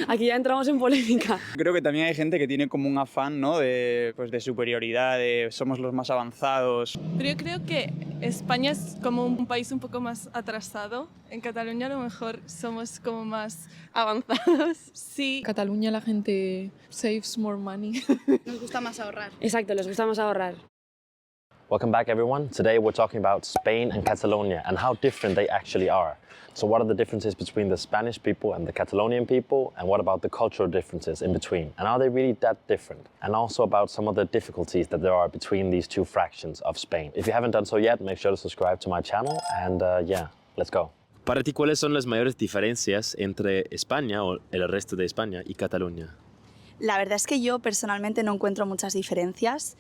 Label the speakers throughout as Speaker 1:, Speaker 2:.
Speaker 1: Aquí ya entramos en polémica.
Speaker 2: Creo que también hay gente que tiene como un afán, ¿no? de superioridad, de somos los más avanzados.
Speaker 3: Pero yo creo que España es como un país un poco más atrasado. En Cataluña a lo mejor somos como más avanzados. Sí.
Speaker 4: En Cataluña la gente saves more money.
Speaker 5: Nos gusta más ahorrar.
Speaker 1: Exacto, les gusta más ahorrar.
Speaker 6: Welcome back, everyone. Today we're talking about Spain and Catalonia and how different they actually are. So what are the differences between the Spanish people and the Catalonian people, and what about the cultural differences in between? And are they really that different? And also about some of the difficulties that there are between these two fractions of Spain. If you haven't done so yet, make sure to subscribe to my channel, and yeah, let's go.
Speaker 7: Para ti, ¿cuáles son las mayores diferencias entre España o el resto de España y Cataluña?
Speaker 5: La verdad es que yo personalmente no encuentro muchas diferencias.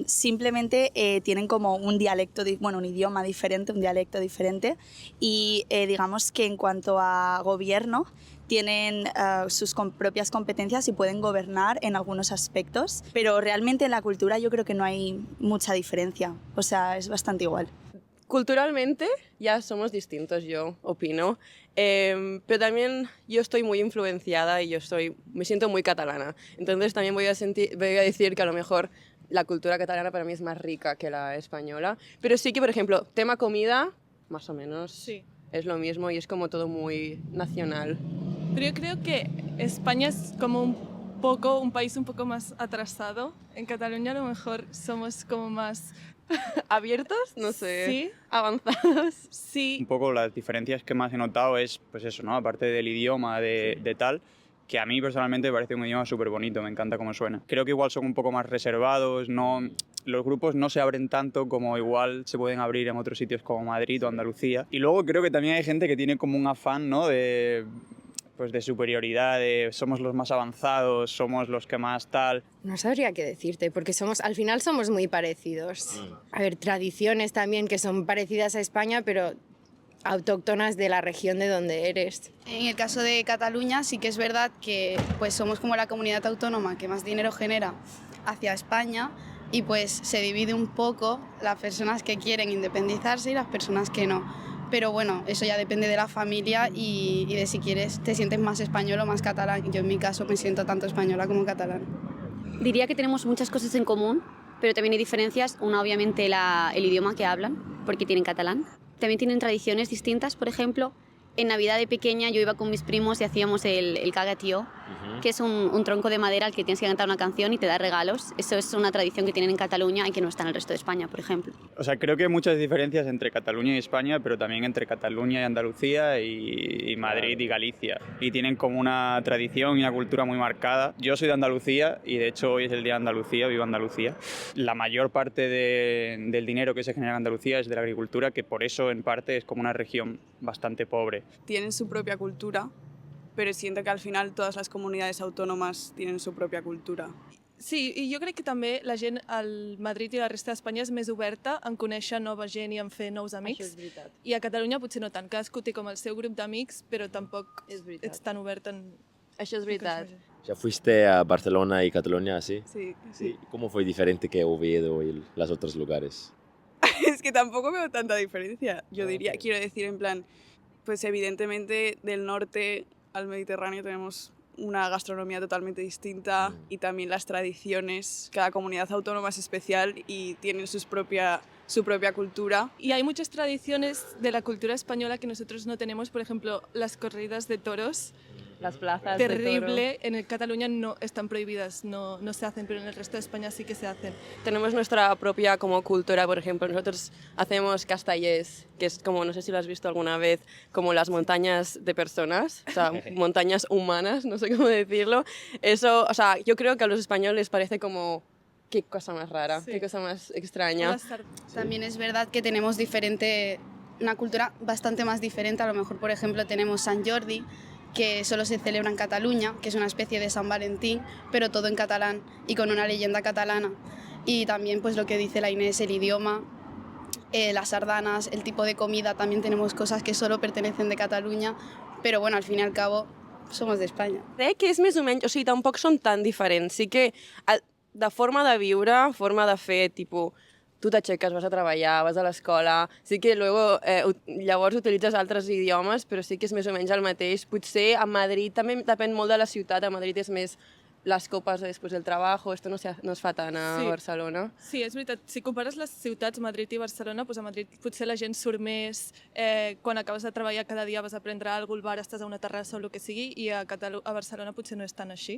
Speaker 5: Simplemente tienen como un dialecto, un idioma diferente, un dialecto diferente. Y digamos que en cuanto a gobierno, tienen sus propias competencias y pueden gobernar en algunos aspectos. Pero realmente en la cultura yo creo que no hay mucha diferencia. O sea, es bastante igual.
Speaker 8: Culturalmente ya somos distintos, yo opino, pero también yo estoy muy influenciada y me siento muy catalana. Entonces también voy a decir que a lo mejor la cultura catalana para mí es más rica que la española. Pero sí que, por ejemplo, tema comida, más o menos
Speaker 3: Sí.
Speaker 8: es lo mismo y es como todo muy nacional.
Speaker 3: Pero yo creo que España es como un país un poco más atrasado. En Cataluña a lo mejor somos como más
Speaker 8: ¿Abiertos? No sé.
Speaker 3: Sí.
Speaker 8: ¿Avanzados?
Speaker 3: Sí.
Speaker 2: Un poco las diferencias que más he notado es, pues eso, ¿no? Aparte del idioma, de tal, que a mí personalmente me parece un idioma súper bonito, me encanta cómo suena. Creo que igual son un poco más reservados, los grupos no se abren tanto como igual se pueden abrir en otros sitios como Madrid o Andalucía. Y luego creo que también hay gente que tiene como un afán, ¿no? de superioridad, de somos los más avanzados, somos los que más tal.
Speaker 9: No sabría qué decirte, porque al final somos muy parecidos. A ver, tradiciones también que son parecidas a España, pero autóctonas de la región de donde eres.
Speaker 5: En el caso de Cataluña sí que es verdad que pues somos como la comunidad autónoma que más dinero genera hacia España y pues se divide un poco las personas que quieren independizarse y las personas que no. Pero bueno, eso ya depende de la familia y de si te sientes más español o más catalán. Yo en mi caso me siento tanto española como catalán.
Speaker 10: Diría que tenemos muchas cosas en común, pero también hay diferencias. Una, obviamente, el idioma que hablan, porque tienen catalán. También tienen tradiciones distintas, por ejemplo. En Navidad de pequeña yo iba con mis primos y hacíamos el cagatío, que es un tronco de madera al que tienes que cantar una canción y te da regalos. Eso es una tradición que tienen en Cataluña y que no está en el resto de España, por ejemplo.
Speaker 2: O sea, creo que hay muchas diferencias entre Cataluña y España, pero también entre Cataluña y Andalucía y Madrid y Galicia. Y tienen como una tradición y una cultura muy marcada. Yo soy de Andalucía y de hecho hoy es el Día de Andalucía, vivo Andalucía. La mayor parte del dinero que se genera en Andalucía es de la agricultura, que por eso en parte es como una región bastante pobre.
Speaker 11: Tienen su propia cultura, pero siento que al final todas les comunitats autònomes tienen su pròpia cultura.
Speaker 3: Sí, i jo crec que també la gent al Madrid i la resta d'Espanya és més oberta en conèixer nova gent i en fer nous amics.
Speaker 8: Això és veritat.
Speaker 3: I a Catalunya potser no tant. Cadascú té com el seu grup d'amics, però tampoc ets tan obert en...
Speaker 8: Això és veritat.
Speaker 7: ¿Ya fuiste a Barcelona y Cataluña así?
Speaker 11: Sí, sí.
Speaker 7: ¿Cómo fue diferente que Oviedo y los otros lugares?
Speaker 11: Es que tampoco veo tanta diferencia, yo diría. Quiero decir, en plan, pues evidentemente del norte al Mediterráneo tenemos una gastronomía totalmente distinta y también las tradiciones. Cada comunidad autónoma es especial y tienen su propia cultura.
Speaker 3: Y hay muchas tradiciones de la cultura española que nosotros no tenemos, por ejemplo, las corridas de toros.
Speaker 8: Las plazas
Speaker 3: Terrible,
Speaker 8: de toro.
Speaker 3: en Cataluña no están prohibidas, no se hacen, pero en el resto de España sí que se hacen.
Speaker 8: Tenemos nuestra propia como cultura, por ejemplo, nosotros hacemos castellers, que es como, no sé si lo has visto alguna vez, como las montañas de personas, o sea, montañas humanas, no sé cómo decirlo. Eso, o sea, yo creo que a los españoles parece como, qué cosa más rara,
Speaker 3: Sí.
Speaker 8: qué cosa más extraña.
Speaker 5: También es verdad que tenemos una cultura bastante más diferente. A lo mejor, por ejemplo, tenemos San Jordi, que solo se celebra en Cataluña, que es una especie de San Valentín, pero todo en catalán y con una leyenda catalana. Y también, pues lo que dice la Inés, el idioma, las sardanas, el tipo de comida, también tenemos cosas que solo pertenecen de Cataluña, pero bueno, al fin y al cabo somos de España.
Speaker 8: Crec que és més o menys, o sigui, tampoc són tan diferents. Sí que de forma de viure, forma de fer, tipus, tu t'aixeques, vas a treballar, vas a l'escola, sí que luego, llavors utilitzes altres idiomes, però sí que és més o menys el mateix. Potser a Madrid també depèn molt de la ciutat, a Madrid és més les copes després del trabajo, esto no es fa tant a Barcelona.
Speaker 3: Sí, és veritat. Si compares les ciutats Madrid i Barcelona, doncs a Madrid potser la gent surt més, quan acabes de treballar cada dia vas a prendre alguna cosa al bar, estàs a una terrassa o el que sigui, i a Barcelona potser no és tan així.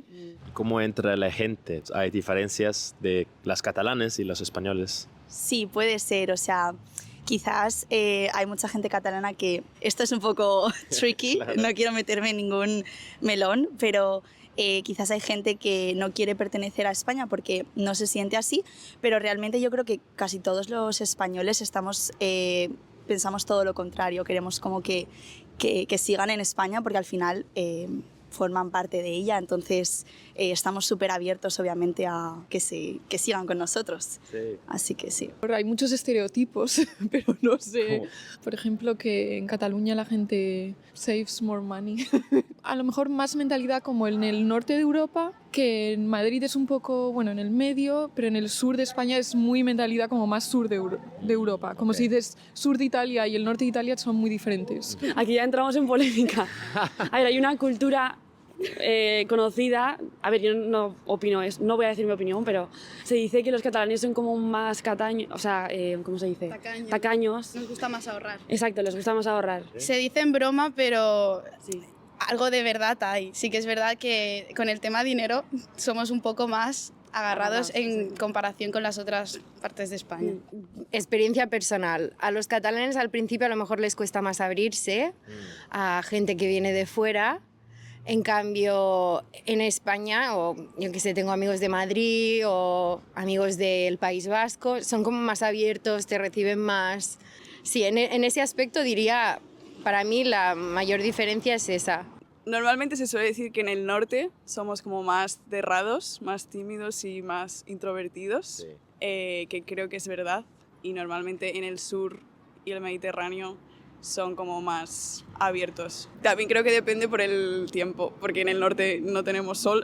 Speaker 7: ¿Cómo entre la gente? ¿Hay diferencias de las catalanes y los españoles?
Speaker 12: Sí, puede ser, o sea, quizás hay mucha gente catalana que esto es un poco tricky, claro. No quiero meterme en ningún melón, pero quizás hay gente que no quiere pertenecer a España porque no se siente así, pero realmente yo creo que casi todos los españoles pensamos todo lo contrario, queremos como que sigan en España porque al final forman parte de ella, entonces estamos súper abiertos obviamente a que sigan con nosotros. Sí. Así que sí.
Speaker 4: Hay muchos estereotipos, pero no sé. Por ejemplo, que en Cataluña la gente saves more money. A lo mejor más mentalidad como en el norte de Europa, que en Madrid es un poco, bueno, en el medio, pero en el sur de España es muy mentalidad como más sur de Europa. Como si dices sur de Italia y el norte de Italia son muy diferentes.
Speaker 1: Aquí ya entramos en polémica. A ver, hay una cultura conocida, a ver, yo no opino, no voy a decir mi opinión, pero se dice que los catalanes son como más cataños, o sea, ¿cómo se dice? Tacaños.
Speaker 5: Nos gusta más ahorrar.
Speaker 1: Exacto, les gusta más ahorrar.
Speaker 5: Se dice en broma, pero sí, algo de verdad hay. Sí que es verdad que con el tema dinero somos un poco más agarrados en comparación con las otras partes de España.
Speaker 9: Experiencia personal. A los catalanes al principio a lo mejor les cuesta más abrirse a gente que viene de fuera. En cambio, en España, o yo que sé, tengo amigos de Madrid o amigos del País Vasco, son como más abiertos, te reciben más. Sí, en ese aspecto diría, para mí la mayor diferencia es esa.
Speaker 11: Normalmente se suele decir que en el norte somos como más cerrados, más tímidos y más introvertidos, sí. Que creo que es verdad. Y normalmente en el sur y el Mediterráneo son como más abiertos. También creo que depende por el tiempo, porque en el norte no tenemos sol,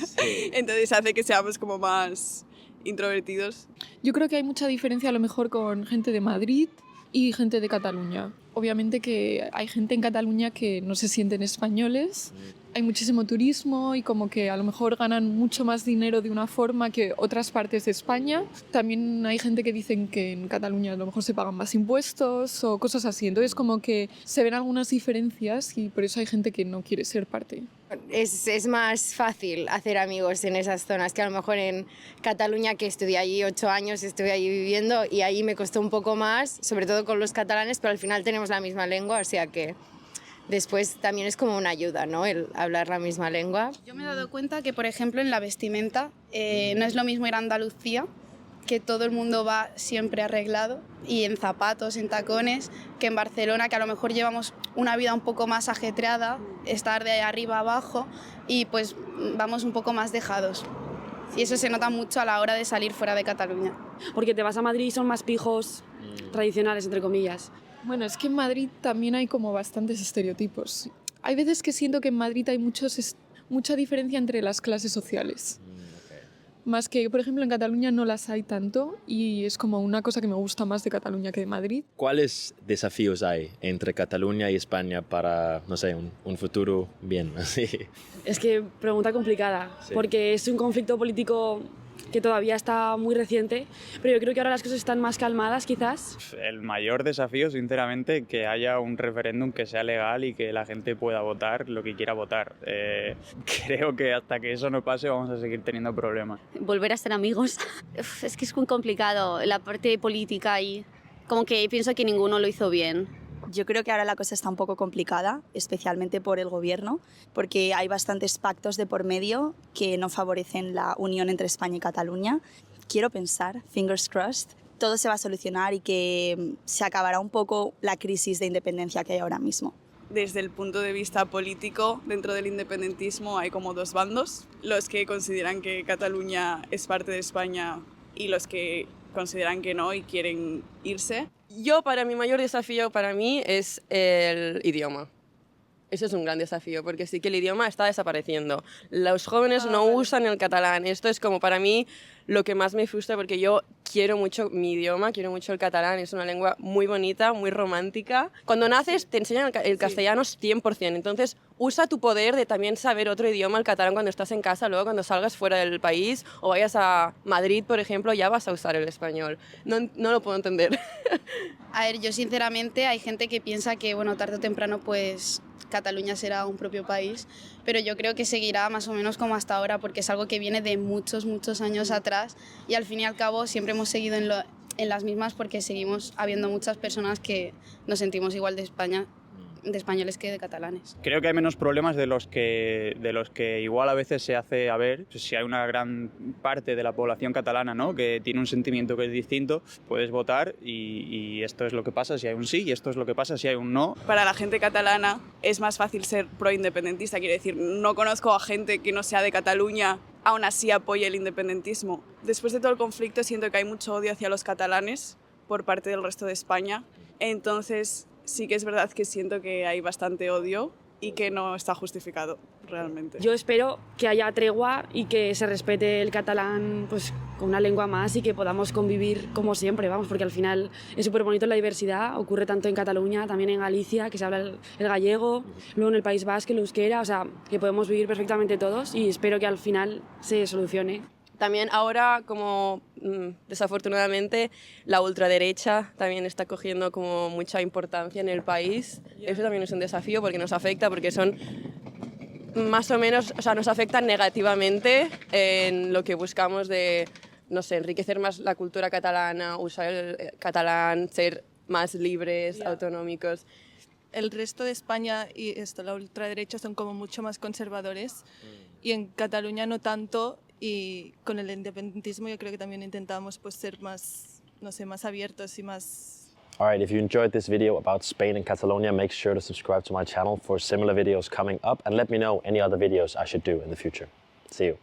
Speaker 11: sí. Entonces hace que seamos como más introvertidos.
Speaker 4: Yo creo que hay mucha diferencia a lo mejor con gente de Madrid y gente de Cataluña. Obviamente que hay gente en Cataluña que no se sienten españoles, hay muchísimo turismo y como que a lo mejor ganan mucho más dinero de una forma que otras partes de España. También hay gente que dicen que en Cataluña a lo mejor se pagan más impuestos o cosas así. Entonces como que se ven algunas diferencias y por eso hay gente que no quiere ser parte.
Speaker 9: Es más fácil hacer amigos en esas zonas que a lo mejor en Cataluña, que estudié allí 8 años, estuve allí viviendo y ahí me costó un poco más, sobre todo con los catalanes, pero al final tenemos la misma lengua, o sea que después también es como una ayuda, ¿no? El hablar la misma lengua.
Speaker 5: Yo me he dado cuenta que, por ejemplo, en la vestimenta no es lo mismo ir a Andalucía, que todo el mundo va siempre arreglado, y en zapatos, en tacones, que en Barcelona, que a lo mejor llevamos una vida un poco más ajetreada, estar de arriba abajo, y pues vamos un poco más dejados. Y eso se nota mucho a la hora de salir fuera de Cataluña.
Speaker 1: Porque te vas a Madrid y son más pijos tradicionales, entre comillas.
Speaker 4: Bueno, es que en Madrid también hay como bastantes estereotipos. Hay veces que siento que en Madrid hay mucha diferencia entre las clases sociales. Más que, por ejemplo, en Cataluña no las hay tanto y es como una cosa que me gusta más de Cataluña que de Madrid.
Speaker 7: ¿Cuáles desafíos hay entre Cataluña y España para, no sé, un futuro bien así?
Speaker 1: Es que pregunta complicada, sí. Porque es un conflicto político que todavía está muy reciente, pero yo creo que ahora las cosas están más calmadas, quizás.
Speaker 2: El mayor desafío, sinceramente, que haya un referéndum que sea legal y que la gente pueda votar lo que quiera votar. Creo que hasta que eso no pase vamos a seguir teniendo problemas.
Speaker 10: Volver a ser amigos. Es que es muy complicado la parte política y como que pienso que ninguno lo hizo bien.
Speaker 12: Yo creo que ahora la cosa está un poco complicada, especialmente por el gobierno, porque hay bastantes pactos de por medio que no favorecen la unión entre España y Cataluña. Quiero pensar, fingers crossed, todo se va a solucionar y que se acabará un poco la crisis de independencia que hay ahora mismo.
Speaker 11: Desde el punto de vista político, dentro del independentismo hay como dos bandos, los que consideran que Cataluña es parte de España y los que consideran que no y quieren irse.
Speaker 8: Mi mayor desafío para mí es el idioma. Eso es un gran desafío, porque sí que el idioma está desapareciendo. Los jóvenes no usan el catalán. Esto es como para mí lo que más me frustra, porque yo quiero mucho mi idioma, quiero mucho el catalán. Es una lengua muy bonita, muy romántica. Cuando naces te enseñan el castellano 100%. Entonces usa tu poder de también saber otro idioma, el catalán, cuando estás en casa. Luego cuando salgas fuera del país o vayas a Madrid, por ejemplo, ya vas a usar el español. No lo puedo entender.
Speaker 5: A ver, yo sinceramente hay gente que piensa que, bueno, tarde o temprano pues Cataluña será un propio país, pero yo creo que seguirá más o menos como hasta ahora, porque es algo que viene de muchos años atrás y al fin y al cabo siempre hemos seguido en las mismas, porque seguimos habiendo muchas personas que nos sentimos igual de españoles que de catalanes.
Speaker 2: Creo que hay menos problemas de los que igual a veces se hace a ver. Si hay una gran parte de la población catalana, ¿no?, que tiene un sentimiento que es distinto, puedes votar y esto es lo que pasa si hay un sí y esto es lo que pasa si hay un no.
Speaker 11: Para la gente catalana es más fácil ser pro-independentista, quiero decir, no conozco a gente que no sea de Cataluña, aún así apoye el independentismo. Después de todo el conflicto siento que hay mucho odio hacia los catalanes por parte del resto de España, entonces sí que es verdad que siento que hay bastante odio y que no está justificado realmente.
Speaker 1: Yo espero que haya tregua y que se respete el catalán pues, con una lengua más y que podamos convivir como siempre, vamos, porque al final es súper bonito la diversidad, ocurre tanto en Cataluña, también en Galicia, que se habla el gallego, luego en el País Vasco el euskera, o sea, que podemos vivir perfectamente todos y espero que al final se solucione.
Speaker 8: También ahora, como desafortunadamente, la ultraderecha también está cogiendo como mucha importancia en el país. Eso también es un desafío porque nos afecta, porque son más o menos, o sea, nos afectan negativamente en lo que buscamos de, no sé, enriquecer más la cultura catalana, usar el catalán, ser más libres, autonómicos.
Speaker 3: El resto de España y la ultraderecha son como mucho más conservadores y en Cataluña no tanto. Y con el independentismo yo creo que también intentamos pues ser más, no sé, más abiertos y más...
Speaker 6: Alright, if you enjoyed this video about Spain and Catalonia, make sure to subscribe to my channel for similar videos coming up and let me know any other videos I should do in the future. See you.